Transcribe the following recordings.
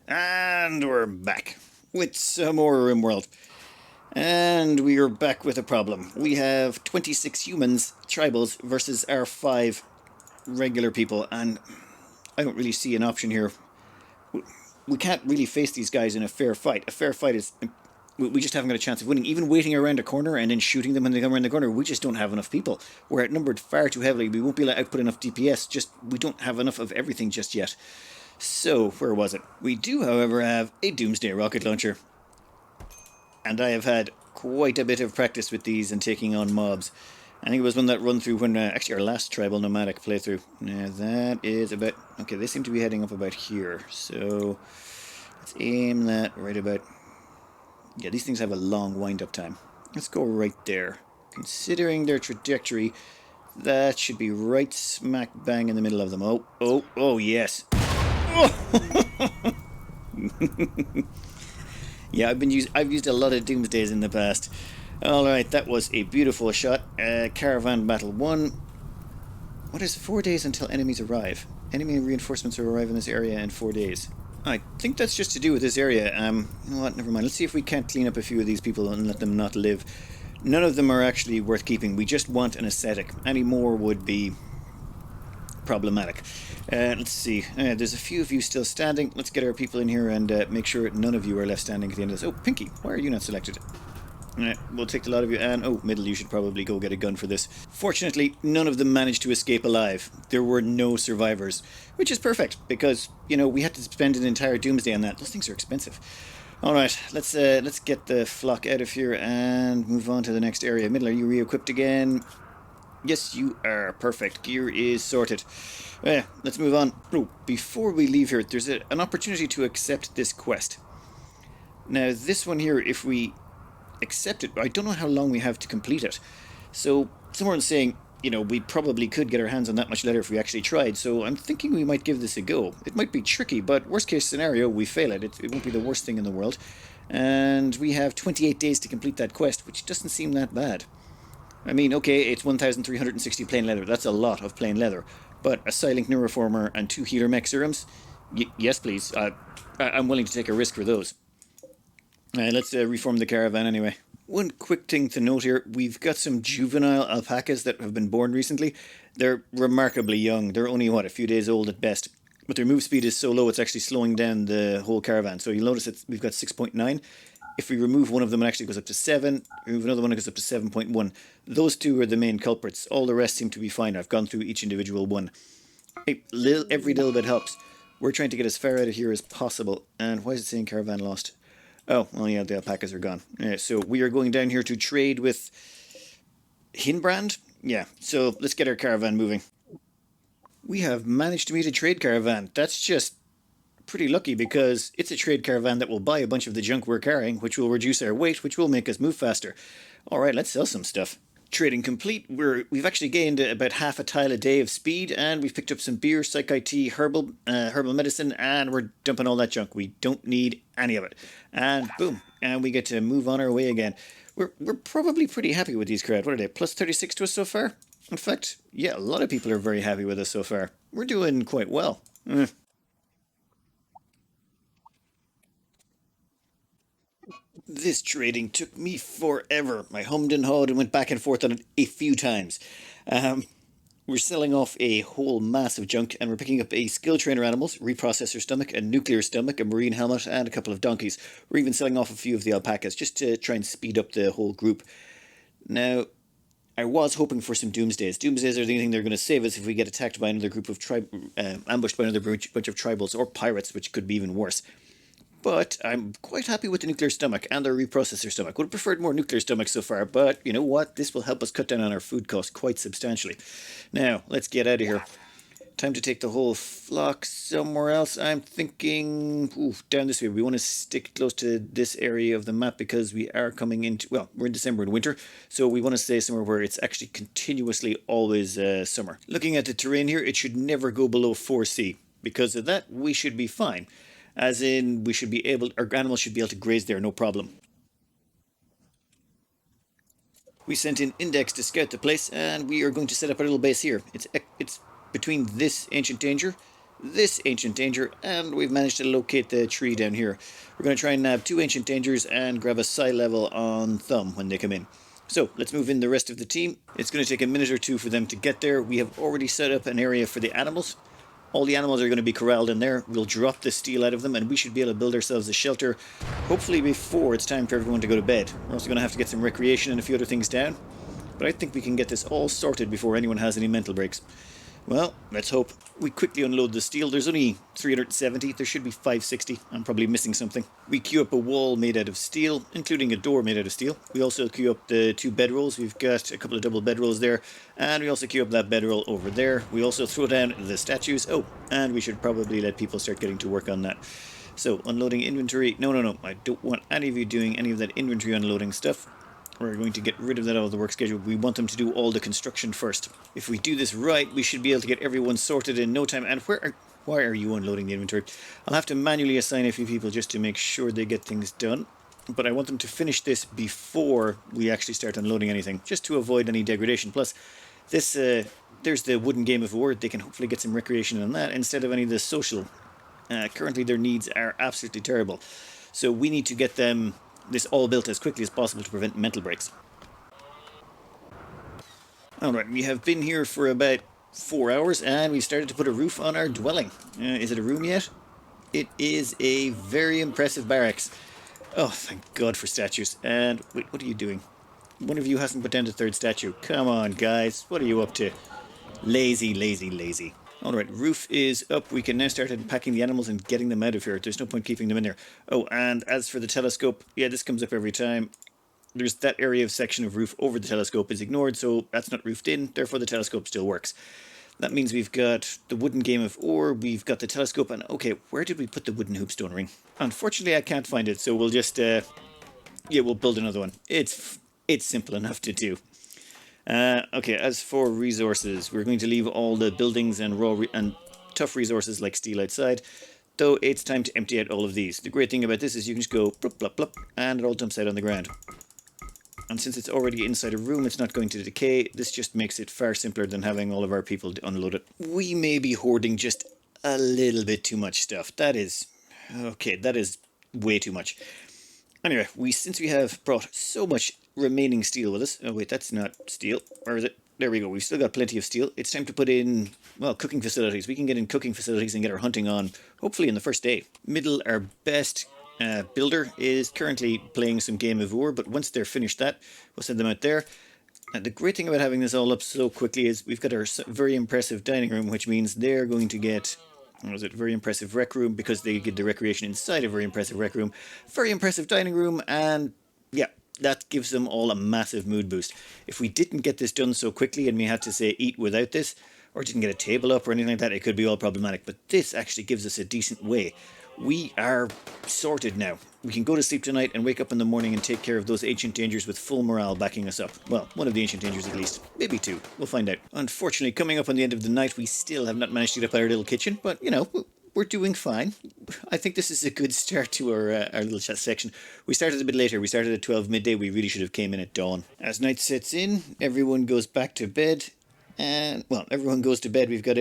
And we're back with some more Rimworld. And we are back with a problem. We have 26 humans, tribals, versus our 5 regular people, and I don't really see an option here. We can't really face these guys in a fair fight. A fair fight is... We just haven't got a chance of winning. Even waiting around a corner and then shooting them when they come around the corner, we just don't have enough people. We're outnumbered far too heavily. We won't be able to output enough DPS. We don't have enough of everything just yet. So, where was it? We do, however, have a Doomsday rocket launcher. And I have had quite a bit of practice with these and taking on mobs. I think it was one that run through when, actually our last tribal nomadic playthrough. Now that is about, okay, they seem to be heading up about here. So, let's aim that right about, yeah, these things have a long wind-up time. Let's go right there. Considering their trajectory, that should be right smack bang in the middle of them. Oh, yes. Yeah, I've used a lot of Doomsdays in the past. Alright, that was a beautiful shot. Caravan Battle 1. What is 4 days until enemies arrive? Enemy reinforcements will arrive in this area in 4 days. I think that's just to do with this area. You know what, never mind. Let's see if we can't clean up a few of these people and let them not live. None of them are actually worth keeping. We just want an ascetic. Any more would be problematic. Let's see. There's a few of you still standing. Let's get our people in here and make sure none of you are left standing at the end of this. Oh, Pinky, why are you not selected? We'll take a lot of you. And, oh, Middle, you should probably go get a gun for this. Fortunately, none of them managed to escape alive. There were no survivors, which is perfect because, you know, we had to spend an entire Doomsday on that. Those things are expensive. Alright, let's get the flock out of here and move on to the next area. Middle, are you re-equipped again? Yes, you are. Perfect. Gear is sorted. Let's move on. Oh, before we leave here, there's an opportunity to accept this quest. Now, this one here, if we accept it, I don't know how long we have to complete it. So, someone's saying, you know, we probably could get our hands on that much leather if we actually tried, so I'm thinking we might give this a go. It might be tricky, but worst case scenario, we fail it. It won't be the worst thing in the world. And we have 28 days to complete that quest, which doesn't seem that bad. I mean, okay, it's 1,360 plain leather. That's a lot of plain leather. But a Silent Neuroformer and 2 Healer Mech Serums? Yes, please. I'm willing to take a risk for those. Let's reform the caravan anyway. One quick thing to note here. We've got some juvenile alpacas that have been born recently. They're remarkably young. They're only, what, a few days old at best. But their move speed is so low, it's actually slowing down the whole caravan. So you'll notice we've got 6.9. If we remove one of them, it actually goes up to 7. Remove another one, it goes up to 7.1. Those two are the main culprits. All the rest seem to be fine. I've gone through each individual one. Every little bit helps. We're trying to get as far out of here as possible. And why is it saying caravan lost? Oh, well, yeah, the alpacas are gone. So we are going down here to trade with Hinbrand? Yeah, so let's get our caravan moving. We have managed to meet a trade caravan. That's just pretty lucky because it's a trade caravan that will buy a bunch of the junk we're carrying, which will reduce our weight, which will make us move faster. Alright, let's sell some stuff. Trading complete. We've actually gained about half a tile a day of speed, and we've picked up some beer, psych IT, herbal medicine, and we're dumping all that junk. We don't need any of it. And boom, and we get to move on our way again. We're probably pretty happy with these crowd. What are they? Plus 36 to us so far? In fact, yeah, a lot of people are very happy with us so far. We're doing quite well. This trading took me forever. I hummed and hawed and went back and forth on it a few times. We're selling off a whole mass of junk, and we're picking up a skill trainer animals, reprocessor stomach, a nuclear stomach, a marine helmet, and a couple of donkeys. We're even selling off a few of the alpacas, just to try and speed up the whole group. Now, I was hoping for some Doomsdays. Doomsdays are the only thing they're going to save us if we get attacked by another group of ambushed by another bunch of tribals, or pirates, which could be even worse. But I'm quite happy with the nuclear stomach and the reprocessor stomach. Would have preferred more nuclear stomach so far, but you know what? This will help us cut down on our food costs quite substantially. Now, let's get out of here. Time to take the whole flock somewhere else. I'm thinking down this way. We want to stick close to this area of the map because we are coming into, well, we're in December and winter, so we want to stay somewhere where it's actually continuously always summer. Looking at the terrain here, it should never go below 4C. Because of that, we should be fine. As in, our animals should be able to graze there, no problem. We sent in Index to scout the place, and we are going to set up a little base here. It's between this ancient danger this ancient danger, and we've managed to locate the tree down here. We're going to try and nab 2 ancient dangers and grab a psi level on Thumb when they come in. So let's move in the rest of the team. It's going to take a minute or two for them to get there. We have already set up an area for the animals. All the animals are going to be corralled in there. We'll drop the steel out of them and we should be able to build ourselves a shelter, hopefully before it's time for everyone to go to bed. We're also going to have to get some recreation and a few other things down. But I think we can get this all sorted before anyone has any mental breaks. Well, let's hope. We quickly unload the steel. There's only 370. There should be 560. I'm probably missing something. We queue up a wall made out of steel, including a door made out of steel. We also queue up the 2 bedrolls. We've got a couple of double bedrolls there. And we also queue up that bedroll over there. We also throw down the statues. Oh, and we should probably let people start getting to work on that. So, unloading inventory. No. I don't want any of you doing any of that inventory unloading stuff. We're going to get rid of that out of the work schedule. We want them to do all the construction first. If we do this right, we should be able to get everyone sorted in no time. And why are you unloading the inventory? I'll have to manually assign a few people just to make sure they get things done. But I want them to finish this before we actually start unloading anything, just to avoid any degradation. Plus, this there's the wooden game of war. They can hopefully get some recreation on that instead of any of the social. Currently, their needs are absolutely terrible. So we need to get them this all built as quickly as possible to prevent mental breaks. Alright, we have been here for about 4 hours and we've started to put a roof on our dwelling. Is it a room yet? It is a very impressive barracks. Oh, thank God for statues. And wait, what are you doing? One of you hasn't put down the 3rd statue. Come on, guys. What are you up to? Lazy, lazy, lazy. Alright, roof is up. We can now start unpacking the animals and getting them out of here. There's no point keeping them in there. Oh, and as for the telescope, yeah, this comes up every time. There's that area of section of roof over the telescope is ignored, so that's not roofed in, therefore the telescope still works. That means we've got the wooden game of ore, we've got the telescope, and okay, where did we put the wooden hoopstone ring? Unfortunately, I can't find it, so we'll just, yeah, we'll build another one. It's simple enough to do. Okay, as for resources, we're going to leave all the buildings and and tough resources like steel outside, though it's time to empty out all of these. The great thing about this is you can just go blop, blop, blop, and it all dumps out on the ground. And since it's already inside a room, it's not going to decay. This just makes it far simpler than having all of our people unload it. We may be hoarding just a little bit too much stuff. That is... okay, that is way too much. Anyway, since we have brought so much remaining steel with us... oh wait, that's not steel. Where is it? There we go. We've still got plenty of steel. It's time to put in, well, cooking facilities. We can get in cooking facilities and get our hunting on, hopefully in the first day. Middle, our best builder, is currently playing some Game of War, but once they're finished that, we'll send them out there. And the great thing about having this all up so quickly is we've got our very impressive dining room, which means they're going to get... what was it? Very impressive rec room, because they get the recreation inside a very impressive rec room. Very impressive dining room, and yeah, that gives them all a massive mood boost. If we didn't get this done so quickly and we had to, say, eat without this, or didn't get a table up or anything like that, it could be all problematic. But this actually gives us a decent way. We are sorted now. We can go to sleep tonight and wake up in the morning and take care of those ancient dangers with full morale backing us up. Well, one of the ancient dangers at least. Maybe 2. We'll find out. Unfortunately, coming up on the end of the night, we still have not managed to get up our little kitchen, but, you know, we're doing fine. I think this is a good start to our little chat section. We started a bit later. We started at 12 midday. We really should have came in at dawn. As night sets in, everyone goes back to bed. And, well, everyone goes to bed. We've got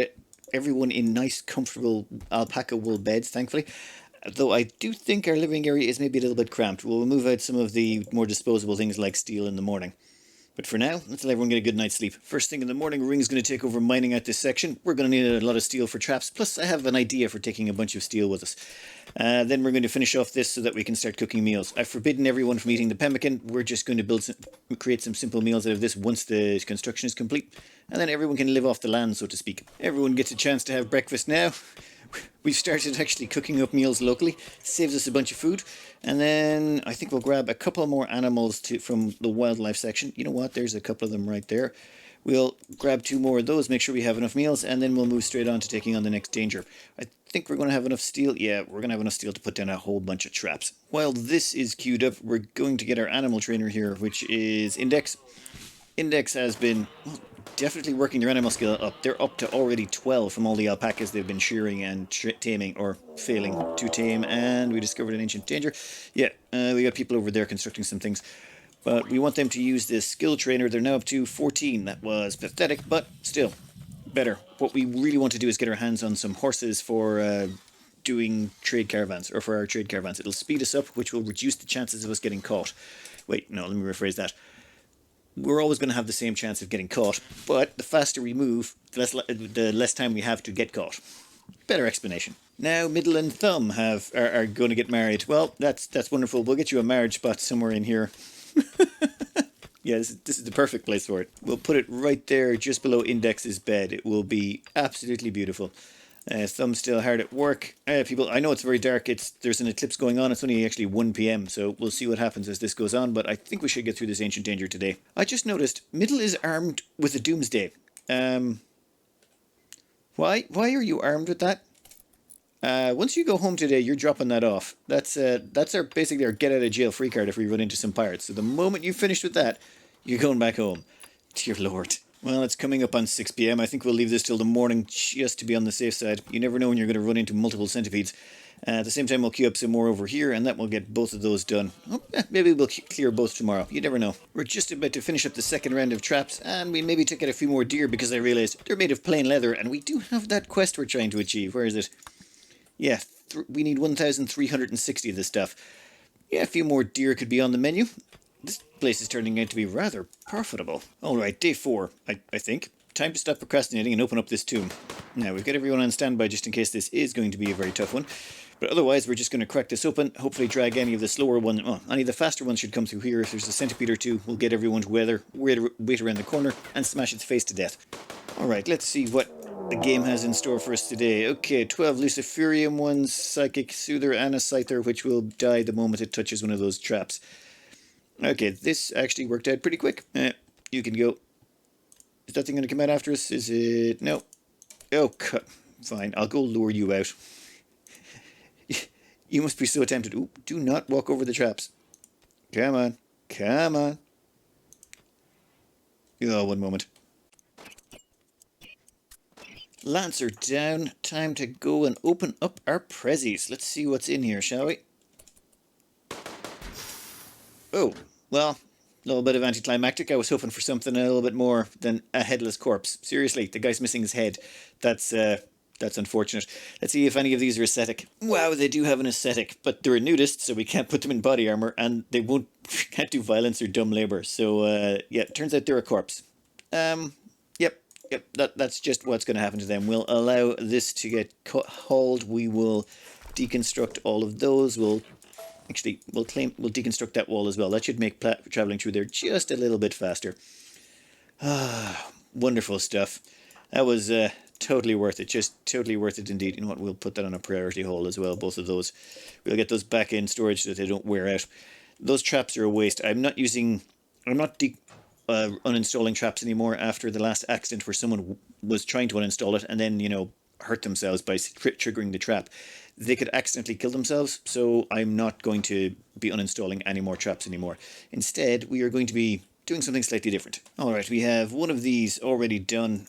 everyone in nice, comfortable alpaca wool beds, thankfully. Though I do think our living area is maybe a little bit cramped. We'll move out some of the more disposable things like steel in the morning. But for now, let's let everyone get a good night's sleep. First thing in the morning, Ring's going to take over mining out this section. We're going to need a lot of steel for traps. Plus, I have an idea for taking a bunch of steel with us. Then we're going to finish off this so that we can start cooking meals. I've forbidden everyone from eating the pemmican. We're just going to create some simple meals out of this once the construction is complete. And then everyone can live off the land, so to speak. Everyone gets a chance to have breakfast now. We've started actually cooking up meals locally. Saves us a bunch of food. And then I think we'll grab a couple more animals from the wildlife section. You know what? There's a couple of them right there. We'll grab 2 more of those, make sure we have enough meals, and then we'll move straight on to taking on the next danger. I think we're going to have enough steel. Yeah, we're going to have enough steel to put down a whole bunch of traps. While this is queued up, we're going to get our animal trainer here, which is Index. Index has been definitely working their animal skill up. They're up to already 12 from all the alpacas they've been shearing and taming, or failing to tame. And we discovered an ancient danger. Yeah, we got people over there constructing some things. But we want them to use this skill trainer. They're now up to 14. That was pathetic, but still. better. What we really want to do is get our hands on some horses for doing trade caravans, or for our trade caravans. It'll speed us up, which will reduce the chances of us getting caught. Wait, no, let me rephrase that. We're always going to have the same chance of getting caught, but the faster we move, the less time we have to get caught. Better explanation. Now, Middle and Thumb are going to get married. Well, that's wonderful. We'll get you a marriage spot somewhere in here. Yeah, this is the perfect place for it. We'll put it right there, just below Index's bed. It will be absolutely beautiful. Thumb's still hard at work. People, I know it's very dark. There's an eclipse going on. It's only actually 1 p.m, so we'll see what happens as this goes on. But I think we should get through this ancient danger today. I just noticed Middle is armed with a Doomsday. Why are you armed with that? Once you go home today, you're dropping that off. That's basically our get out of jail free card if we run into some pirates. So the moment you finish with that, you're going back home. Dear Lord. Well, it's coming up on 6 p.m. I think we'll leave this till the morning just to be on the safe side. You never know when you're going to run into multiple centipedes. At the same time, we'll queue up some more over here, and that will get both of those done. Oh, maybe we'll clear both tomorrow. You never know. We're just about to finish up the second round of traps, and we maybe took out a few more deer because I realised they're made of plain leather, and we do have that quest we're trying to achieve. Where is it? Yeah, we need 1,360 of this stuff. Yeah, a few more deer could be on the menu. This place is turning out to be rather profitable. Alright, day 4, I think. Time to stop procrastinating and open up this tomb. Now, we've got everyone on standby just in case this is going to be a very tough one. But otherwise, we're just going to crack this open, hopefully drag any of the slower ones. Well, any of the faster ones should come through here. If there's a centipede or two, we'll get everyone to wait around the corner and smash its face to death. Alright, let's see what the game has in store for us today. Okay, 12 Luciferium ones, Psychic Soother and a Scyther, which will die the moment it touches one of those traps. Okay, this actually worked out pretty quick. You can go. Is that thing going to come out after us? Is it? No. Oh, fine. I'll go lure you out. You must be so tempted. Ooh, do not walk over the traps. Come on. Come on. Oh, one moment. Lancer down. Time to go and open up our prezzies. Let's see what's in here, shall we? Oh, well, a little bit of anticlimactic. I was hoping for something a little bit more than a headless corpse. Seriously, the guy's missing his head. That's unfortunate. Let's see if any of these are ascetic. Wow, they do have an ascetic, but they're a nudist, so we can't put them in body armor, and they can't do violence or dumb labor. So, yeah, it turns out they're a corpse. Yep, that's just what's going to happen to them. We'll allow this to get hauled. We will deconstruct all of those. We'll deconstruct that wall as well. That should make traveling through there just a little bit faster. Ah, wonderful stuff. That was totally worth it. Just totally worth it indeed. You know what? We'll put that on a priority haul as well. Both of those. We'll get those back in storage so that they don't wear out. Those traps are a waste. I'm not uninstalling traps anymore after the last accident where someone was trying to uninstall it and then, hurt themselves by triggering the trap. They could accidentally kill themselves, so I'm not going to be uninstalling any more traps anymore. Instead, we are going to be doing something slightly different. Alright, we have one of these already done.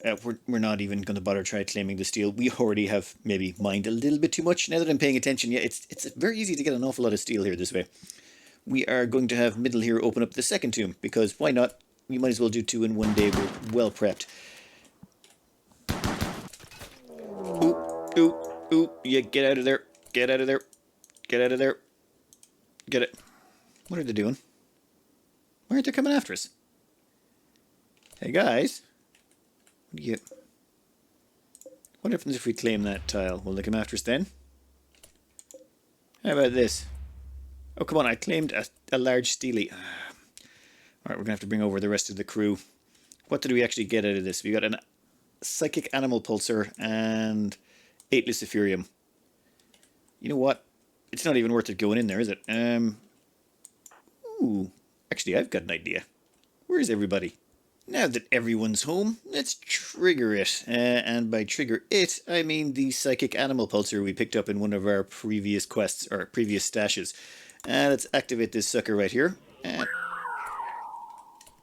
We're not even going to bother try claiming the steel. We already have maybe mined a little bit too much. Now that I'm paying attention, yeah, it's very easy to get an awful lot of steel here this way. We are going to have Middle here open up the second tomb, because why not? We might as well do 2 in one day. We're well prepped. Ooh, yeah, get out of there. Get out of there. Get out of there. Get it. What are they doing? Why aren't they coming after us? Hey, guys. What happens if we claim that tile? Will they come after us then? How about this? Oh, come on, I claimed a large steely. Alright, we're going to have to bring over the rest of the crew. What did we actually get out of this? We got a psychic animal pulsar and 8 Luciferium. You know what? It's not even worth it going in there, is it? Ooh. Actually, I've got an idea. Where's everybody? Now that everyone's home, let's trigger it. And by trigger it, I mean the psychic animal pulsar we picked up in one of our previous quests, or previous stashes. Let's activate this sucker right here.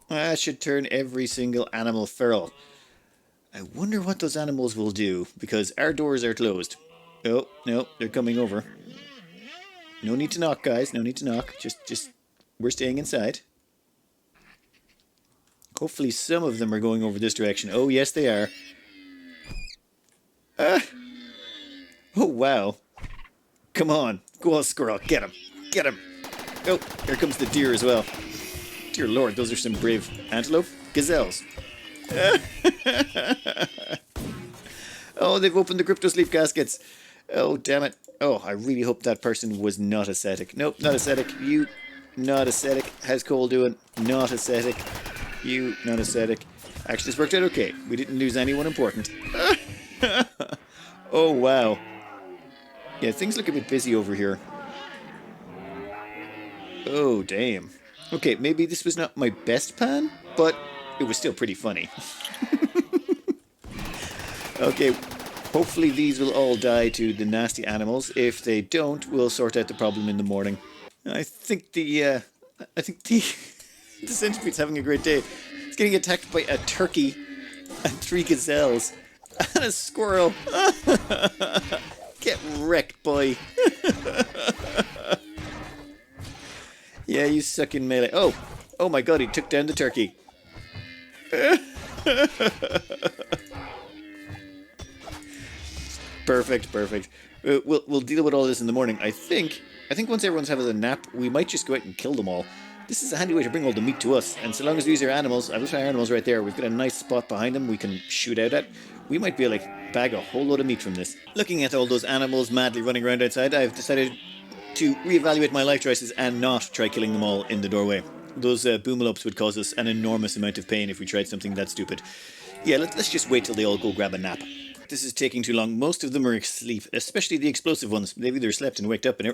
That should turn every single animal feral. I wonder what those animals will do, because our doors are closed. Oh, no, they're coming over. No need to knock, guys. No need to knock. Just, we're staying inside. Hopefully some of them are going over this direction. Oh, yes, they are. Oh, wow. Come on. Go on, squirrel. Get him. Get him. Oh, here comes the deer as well. Dear Lord, those are some brave antelope. Gazelles. Oh, they've opened the crypto sleep caskets. Oh, damn it. Oh, I really hope that person was not ascetic. Nope, not ascetic. You, not ascetic. How's Cole doing? Not ascetic. You, not ascetic. Actually, this worked out okay. We didn't lose anyone important. Oh, wow. Yeah, things look a bit busy over here. Oh, damn. Okay, maybe this was not my best pan, but it was still pretty funny. Okay, hopefully these will all die to the nasty animals. If they don't, we'll sort out the problem in the morning. I think the the centipede's having a great day. It's getting attacked by a turkey and 3 gazelles and a squirrel. Get wrecked, boy. Yeah, you suck in melee. Oh my god, he took down the turkey. Perfect. We'll deal with all this in the morning. I think once everyone's having a nap, we might just go out and kill them all. This is a handy way to bring all the meat to us, and so long as these are animals, I've left our animals right there, we've got a nice spot behind them we can shoot out at. We might be able to bag a whole load of meat from this. Looking at all those animals madly running around outside, I've decided to reevaluate my life choices and not try killing them all in the doorway. Those boomalopes would cause us an enormous amount of pain if we tried something that stupid. Yeah, let's just wait till they all go grab a nap. This is taking too long. Most of them are asleep, especially the explosive ones. They've either slept and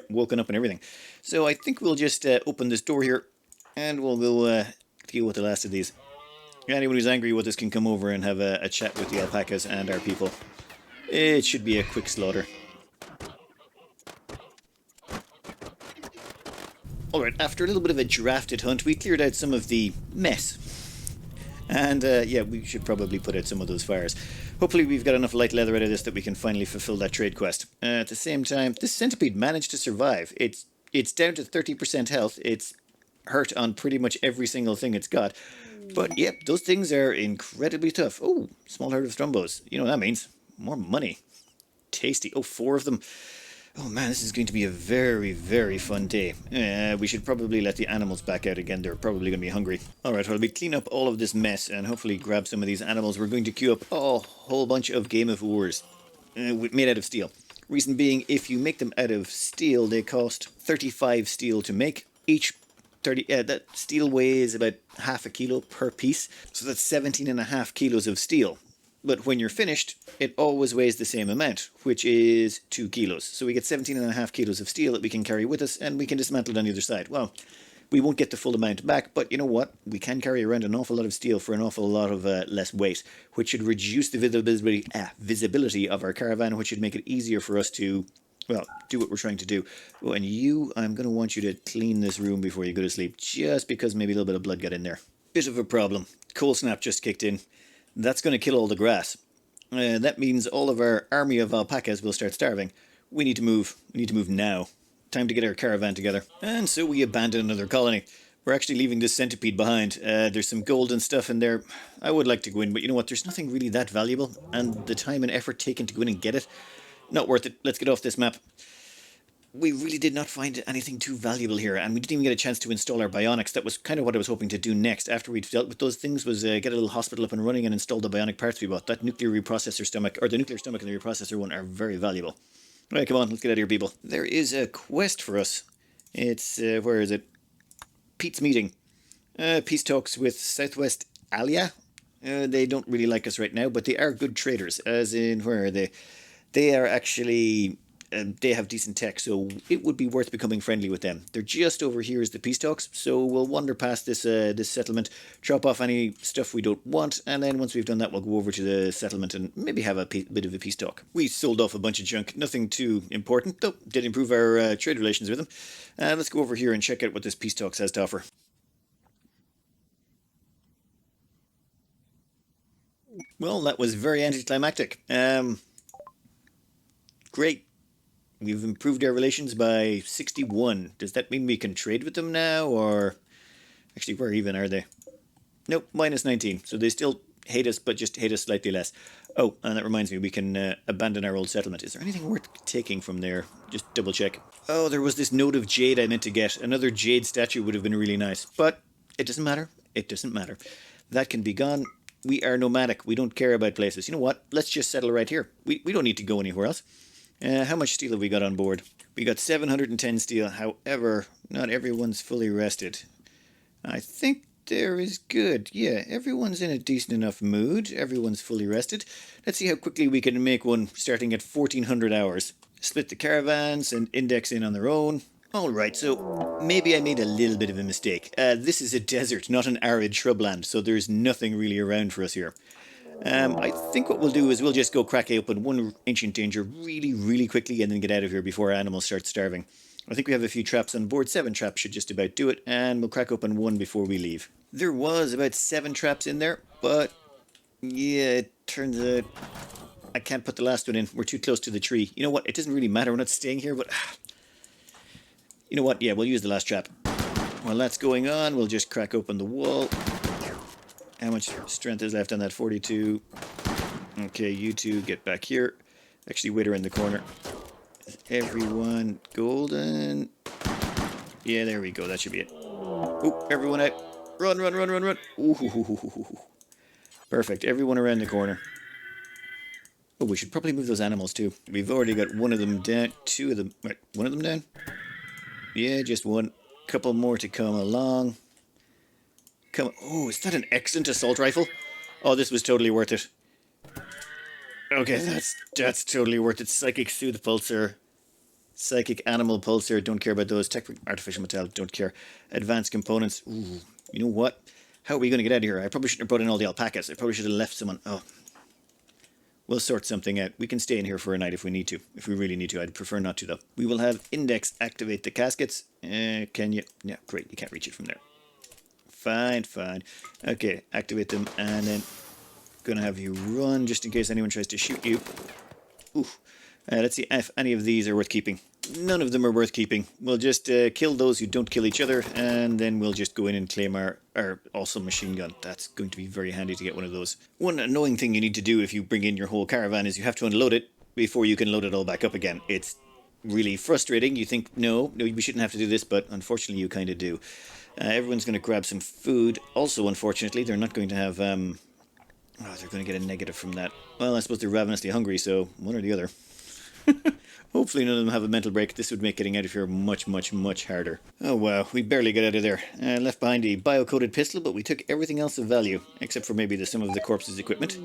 woken up and everything. So I think we'll just open this door here, and we'll go deal with the last of these. Anyone who's angry with us can come over and have a chat with the alpacas and our people. It should be a quick slaughter. Alright, after a little bit of a drafted hunt, we cleared out some of the mess. And yeah, we should probably put out some of those fires. Hopefully we've got enough light leather out of this that we can finally fulfill that trade quest. At the same time, this centipede managed to survive. It's down to 30% health. It's hurt on pretty much every single thing it's got. But yep, those things are incredibly tough. Oh, small herd of Strombos. You know what that means. More money. Tasty. Oh, 4 of them. Oh man, this is going to be a very, very fun day. We should probably let the animals back out again. They're probably going to be hungry. Alright, well, we clean up all of this mess and hopefully grab some of these animals. We're going to queue up a whole bunch of Game of Wars made out of steel. Reason being, if you make them out of steel, they cost 35 steel to make. Each that steel weighs about half a kilo per piece. So that's 17.5 kilos of steel. But when you're finished, it always weighs the same amount, which is 2 kilos. So we get 17.5 kilos of steel that we can carry with us, and we can dismantle it on the other side. Well, we won't get the full amount back, but you know what? We can carry around an awful lot of steel for an awful lot of less weight, which should reduce the visibility of our caravan, which should make it easier for us to, well, do what we're trying to do. Oh, and you, I'm going to want you to clean this room before you go to sleep, just because maybe a little bit of blood got in there. Bit of a problem. Cold snap just kicked in. That's going to kill all the grass. That means all of our army of alpacas will start starving. We need to move. We need to move now. Time to get our caravan together. And so we abandon another colony. We're actually leaving this centipede behind. There's some gold and stuff in there. I would like to go in, but you know what? There's nothing really that valuable. And the time and effort taken to go in and get it, not worth it. Let's get off this map. We really did not find anything too valuable here, and we didn't even get a chance to install our bionics. That was kind of what I was hoping to do next after we'd dealt with those things, was get a little hospital up and running and install the bionic parts we bought. That nuclear reprocessor stomach, or the nuclear stomach and the reprocessor one, are very valuable. Right, come on, let's get out of here, people. There is a quest for us. It's, where is it? Pete's meeting. Peace talks with Southwest Alia. They don't really like us right now, but they are good traders, as in, where are they? They are actually... they have decent tech, so it would be worth becoming friendly with them. They're just over here as the peace talks, so we'll wander past this this settlement, chop off any stuff we don't want, and then once we've done that, we'll go over to the settlement and maybe have a bit of a peace talk. We sold off a bunch of junk, nothing too important, though did improve our trade relations with them. Let's go over here and check out what this peace talks has to offer. Well, that was very anticlimactic. Great. We've improved our relations by 61. Does that mean we can trade with them now, or... Actually, where even are they? Nope, minus 19. So they still hate us, but just hate us slightly less. Oh, and that reminds me, we can abandon our old settlement. Is there anything worth taking from there? Just double check. Oh, there was this node of jade I meant to get. Another jade statue would have been really nice. But it doesn't matter. It doesn't matter. That can be gone. We are nomadic. We don't care about places. You know what? Let's just settle right here. We don't need to go anywhere else. How much steel have we got on board? We got 710 steel. However, not everyone's fully rested. I think there is good. Yeah, everyone's in a decent enough mood. Everyone's fully rested. Let's see how quickly we can make one starting at 1400 hours. Split the caravans and index in on their own. Alright, so maybe I made a little bit of a mistake. This is a desert, not an arid shrubland, so there's nothing really around for us here. I think what we'll do is we'll just go crack open one ancient danger really, really quickly and then get out of here before our animals start starving. I think we have a few traps on board. 7 traps should just about do it, and we'll crack open one before we leave. There was about 7 traps in there, but yeah, it turns out I can't put the last one in. We're too close to the tree. You know what? It doesn't really matter. We're not staying here, but you know what? Yeah, we'll use the last trap. While that's going on, we'll just crack open the wall. How much strength is left on that? 42. Okay, you two get back here. Actually, wait around the corner. Is everyone golden? Yeah, there we go. That should be it. Oh, everyone out. Run, run, run, run, run. Ooh. Perfect. Everyone around the corner. Oh, we should probably move those animals too. We've already got one of them down. 2 of them. Right, one of them down? Yeah, just one. Couple more to come along. Oh, is that an excellent assault rifle? Oh, this was totally worth it. Okay, that's totally worth it. Psychic Soothe Pulsar. Psychic Animal Pulsar. Don't care about those. Tech Artificial Metal. Don't care. Advanced Components. Ooh, you know what? How are we going to get out of here? I probably shouldn't have brought in all the alpacas. I probably should have left someone. Oh. We'll sort something out. We can stay in here for a night if we need to. If we really need to. I'd prefer not to, though. We will have Index activate the caskets. Can you? Yeah, great. You can't reach it from there. Fine, fine. Okay, activate them, and then gonna have you run just in case anyone tries to shoot you. Ooh. Let's see if any of these are worth keeping. None of them are worth keeping. We'll just kill those who don't kill each other, and then we'll just go in and claim our awesome machine gun. That's going to be very handy to get one of those. One annoying thing you need to do if you bring in your whole caravan is you have to unload it before you can load it all back up again. It's really frustrating. You think, no, we shouldn't have to do this, but unfortunately you kind of do. Everyone's going to grab some food. Also, unfortunately, they're not going to have... they're going to get a negative from that. Well, I suppose they're ravenously hungry, so one or the other. Hopefully none of them have a mental break. This would make getting out of here much, much, much harder. Oh wow, we barely got out of there. Left behind a bio-coated pistol, but we took everything else of value, except for maybe some of the corpse's equipment.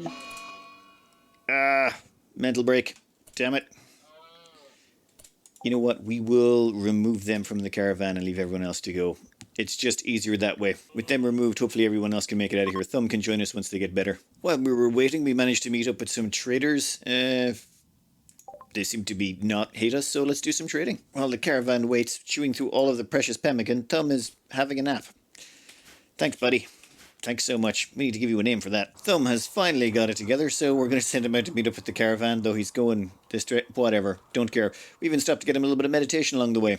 Mental break. Damn it. You know what? We will remove them from the caravan and leave everyone else to go. It's just easier that way. With them removed, hopefully everyone else can make it out of here. Thumb can join us once they get better. While we were waiting, we managed to meet up with some traders. They seem to be not hate us, so let's do some trading. While the caravan waits, chewing through all of the precious pemmican, Thumb is having a nap. Thanks, buddy. Thanks so much. We need to give you a name for that. Thumb has finally got it together, so we're going to send him out to meet up with the caravan, though he's going this whatever. Don't care. We even stopped to get him a little bit of meditation along the way.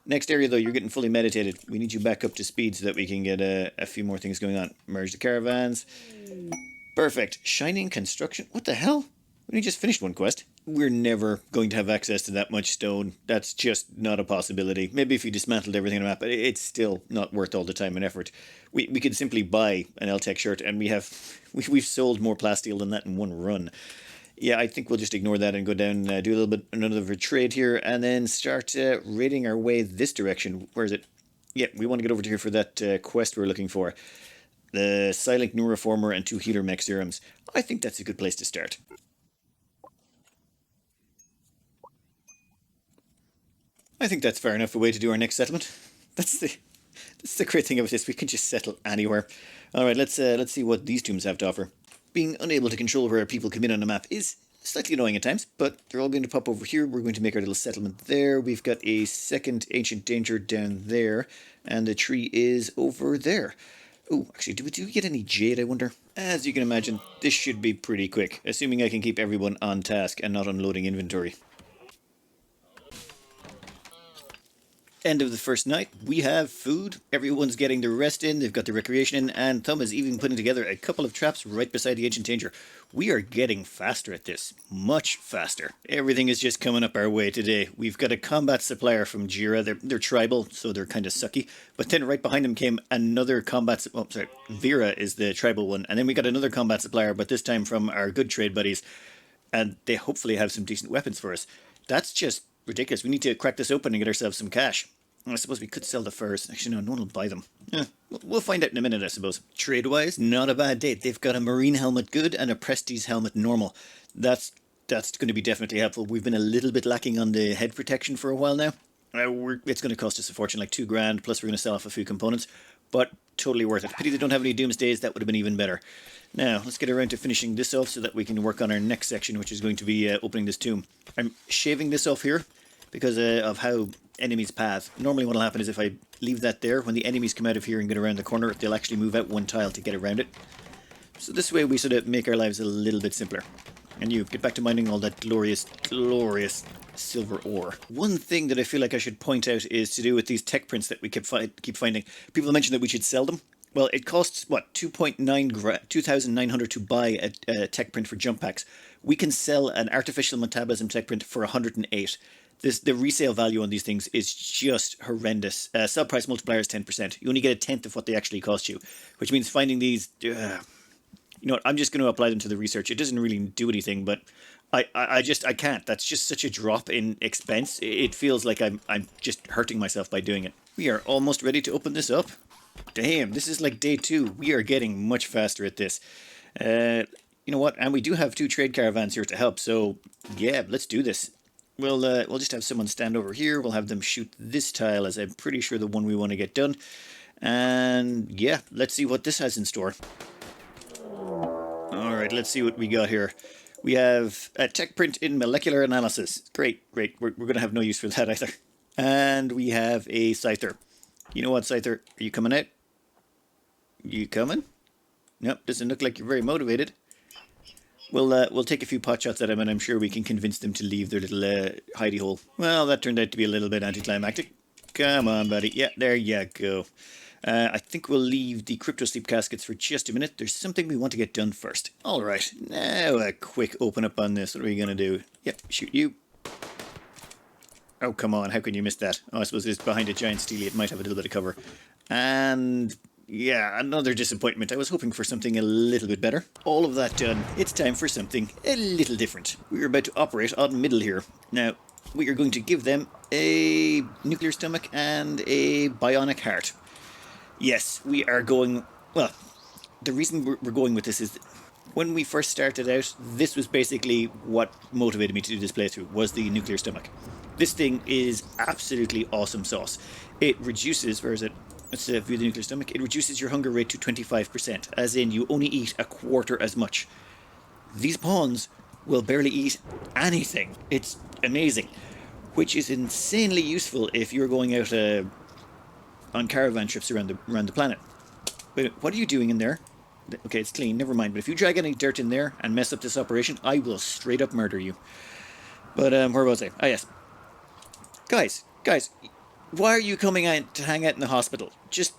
Next area, though, you're getting fully meditated. We need you back up to speed so that we can get a few more things going on. Merge the caravans. Perfect. Shining construction. What the hell? We only just finished one quest. We're never going to have access to that much stone. That's just not a possibility. Maybe if you dismantled everything on the map, but it's still not worth all the time and effort. We could simply buy an L-Tech shirt, and we've sold more plasteel than that in one run. Yeah, I think we'll just ignore that and go down, do a little bit another trade here, and then start raiding our way this direction. Where is it? Yeah, we want to get over to here for that quest we're looking for. The Silent Neuroformer and 2 Healer Mech Serums. I think that's a good place to start. I think that's far enough away to do our next settlement. That's the great thing about this. We can just settle anywhere. All right, let's see what these tombs have to offer. Being unable to control where people come in on a map is slightly annoying at times, but they're all going to pop over here. We're going to make our little settlement there. We've got a second ancient danger down there, and the tree is over there. Oh, actually, do we get any jade, I wonder? As you can imagine, this should be pretty quick, assuming I can keep everyone on task and not unloading inventory. End of the first night. We have food. Everyone's getting their rest in. They've got their recreation in. And Thumb is even putting together a couple of traps right beside the Ancient Danger. We are getting faster at this. Much faster. Everything is just coming up our way today. We've got a combat supplier from Jira. They're tribal, so they're kind of sucky. But then right behind them came another combat... Oh, sorry. Vera is the tribal one. And then we got another combat supplier, but this time from our good trade buddies. And they hopefully have some decent weapons for us. That's just ridiculous. We need to crack this open and get ourselves some cash. I suppose we could sell the furs. Actually, no one will buy them. We'll find out in a minute, I suppose. Trade-wise, not a bad day. They've got a marine helmet good and a prestige helmet normal. That's going to be definitely helpful. We've been a little bit lacking on the head protection for a while now. It's going to cost us a fortune, like $2,000, plus we're going to sell off a few components. But totally worth it. Pity they don't have any Doomsdays. That would have been even better. Now, let's get around to finishing this off so that we can work on our next section, which is going to be opening this tomb. I'm shaving this off here because of how enemies path. Normally what will happen is if I leave that there, when the enemies come out of here and get around the corner, they'll actually move out one tile to get around it. So this way we sort of make our lives a little bit simpler. And you, get back to mining all that glorious, glorious silver ore. One thing that I feel like I should point out is to do with these tech prints that we keep finding. People mention that we should sell them. Well, it costs, what, 2,900 to buy a tech print for jump packs. We can sell an artificial metabolism tech print for 108. The resale value on these things is just horrendous. Sell price multiplier is 10%. You only get a tenth of what they actually cost you, which means finding these... you know what, I'm just going to apply them to the research. It doesn't really do anything, but I can't. That's just such a drop in expense. It feels like I'm just hurting myself by doing it. We are almost ready to open this up. Damn, this is like day 2. We are getting much faster at this. You know what? And we do have 2 trade caravans here to help. So yeah, let's do this. We'll just have someone stand over here. We'll have them shoot this tile, as I'm pretty sure the one we want to get done. And yeah, let's see what this has in store. All right, let's see what we got here. We have a tech print in molecular analysis. Great. We're going to have no use for that either. And we have a scyther. You know what, Scyther? Are you coming out? You coming? Nope, doesn't look like you're very motivated. We'll take a few pot shots at him, and I'm sure we can convince them to leave their little hidey hole. Well, that turned out to be a little bit anticlimactic. Come on, buddy. Yeah, there you go. I think we'll leave the crypto sleep caskets for just a minute. There's something we want to get done first. All right, now a quick open up on this. What are we going to do? Yep, shoot you. Oh, come on, how can you miss that? Oh, I suppose it's behind a giant steely. It might have a little bit of cover. And yeah, another disappointment. I was hoping for something a little bit better. All of that done, it's time for something a little different. We're about to operate on middle here. Now, we are going to give them a nuclear stomach and a bionic heart. Yes, we are going... Well, the reason we're going with this is... When we first started out, this was basically what motivated me to do this playthrough, was the nuclear stomach. This thing is absolutely awesome sauce. It reduces, where is it? Let's view the nuclear stomach. It reduces your hunger rate to 25%, as in you only eat a quarter as much. These pawns will barely eat anything. It's amazing. Which is insanely useful if you're going out on caravan trips around the planet. Wait, what are you doing in there? Okay, it's clean, never mind. But if you drag any dirt in there and mess up this operation, I will straight up murder you. But where was I? Ah, yes. Guys, why are you coming out to hang out in the hospital? Just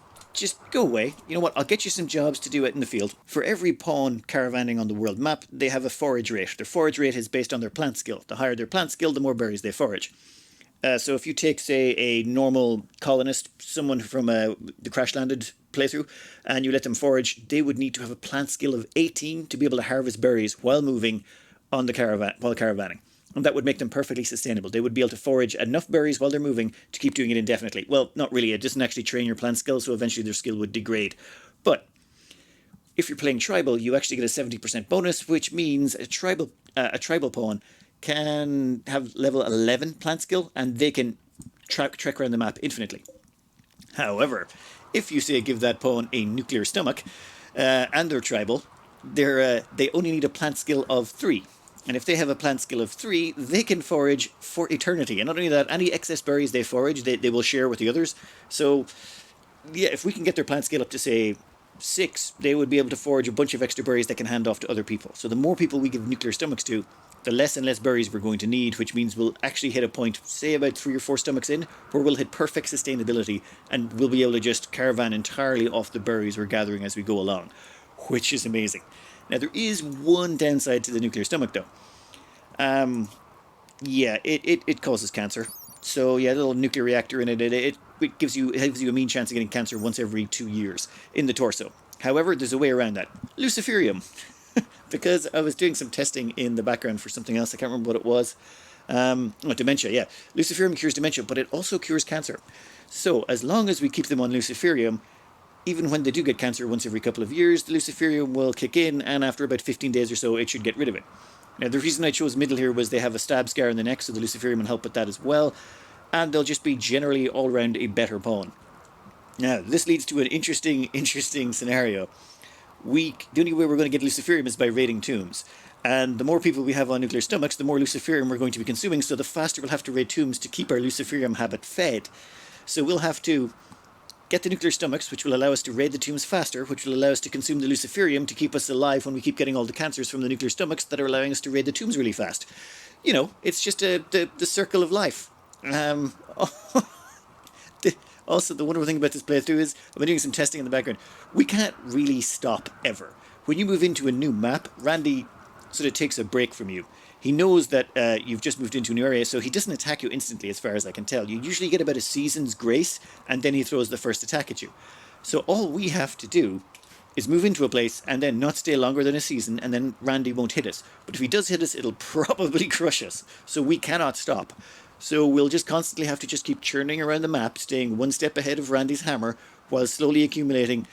go away. You know what? I'll get you some jobs to do it in the field. For every pawn caravanning on the world map, they have a forage rate. Their forage rate is based on their plant skill. The higher their plant skill, the more berries they forage. So if you take, say, a normal colonist, someone from the crash landed playthrough, and you let them forage, they would need to have a plant skill of 18 to be able to harvest berries while moving on the caravan while caravanning. And that would make them perfectly sustainable. They would be able to forage enough berries while they're moving to keep doing it indefinitely. Well, not really. It doesn't actually train your plant skill, so eventually their skill would degrade. But if you're playing tribal, you actually get a 70% bonus, which means a tribal pawn can have level 11 plant skill, and they can trek around the map infinitely. However, if you say give that pawn a nuclear stomach, and they're tribal, they only need a plant skill of 3. And if they have a plant skill of 3, they can forage for eternity. And not only that, any excess berries they forage, they will share with the others. So, yeah, if we can get their plant skill up to, say, 6, they would be able to forage a bunch of extra berries they can hand off to other people. So the more people we give nuclear stomachs to, the less and less berries we're going to need, which means we'll actually hit a point, say about 3 or 4 stomachs in, where we'll hit perfect sustainability and we'll be able to just caravan entirely off the berries we're gathering as we go along, which is amazing. Now, there is one downside to the nuclear stomach, though. Yeah, it causes cancer. So, yeah, the little nuclear reactor in it, it gives you a mean chance of getting cancer once every 2 years in the torso. However, there's a way around that. Luciferium. Because I was doing some testing in the background for something else. I can't remember what it was. Dementia, yeah. Luciferium cures dementia, but it also cures cancer. So, as long as we keep them on Luciferium, even when they do get cancer once every couple of years, the Luciferium will kick in, and after about 15 days or so, it should get rid of it. Now, the reason I chose middle here was they have a stab scar in the neck, so the Luciferium will help with that as well. And they'll just be generally all around a better pawn. Now, this leads to an interesting scenario. The only way we're going to get Luciferium is by raiding tombs. And the more people we have on nuclear stomachs, the more Luciferium we're going to be consuming, so the faster we'll have to raid tombs to keep our Luciferium habit fed. So we'll have to get the nuclear stomachs, which will allow us to raid the tombs faster, which will allow us to consume the Luciferium to keep us alive when we keep getting all the cancers from the nuclear stomachs that are allowing us to raid the tombs really fast. You know, it's just the circle of life. Also, the wonderful thing about this playthrough is I've been doing some testing in the background. We can't really stop ever. When you move into a new map, Randy sort of takes a break from you. He knows that you've just moved into a new area, so he doesn't attack you instantly, as far as I can tell. You usually get about a season's grace, and then he throws the first attack at you. So all we have to do is move into a place and then not stay longer than a season, and then Randy won't hit us. But if he does hit us, it'll probably crush us. So we cannot stop. So we'll just constantly have to just keep churning around the map, staying one step ahead of Randy's hammer, while slowly accumulating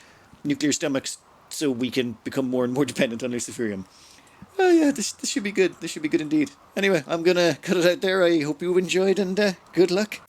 nuclear stomachs so we can become more and more dependent on Luciferium. Oh yeah, this should be good. This should be good indeed. Anyway, I'm gonna cut it out there. I hope you enjoyed, and good luck.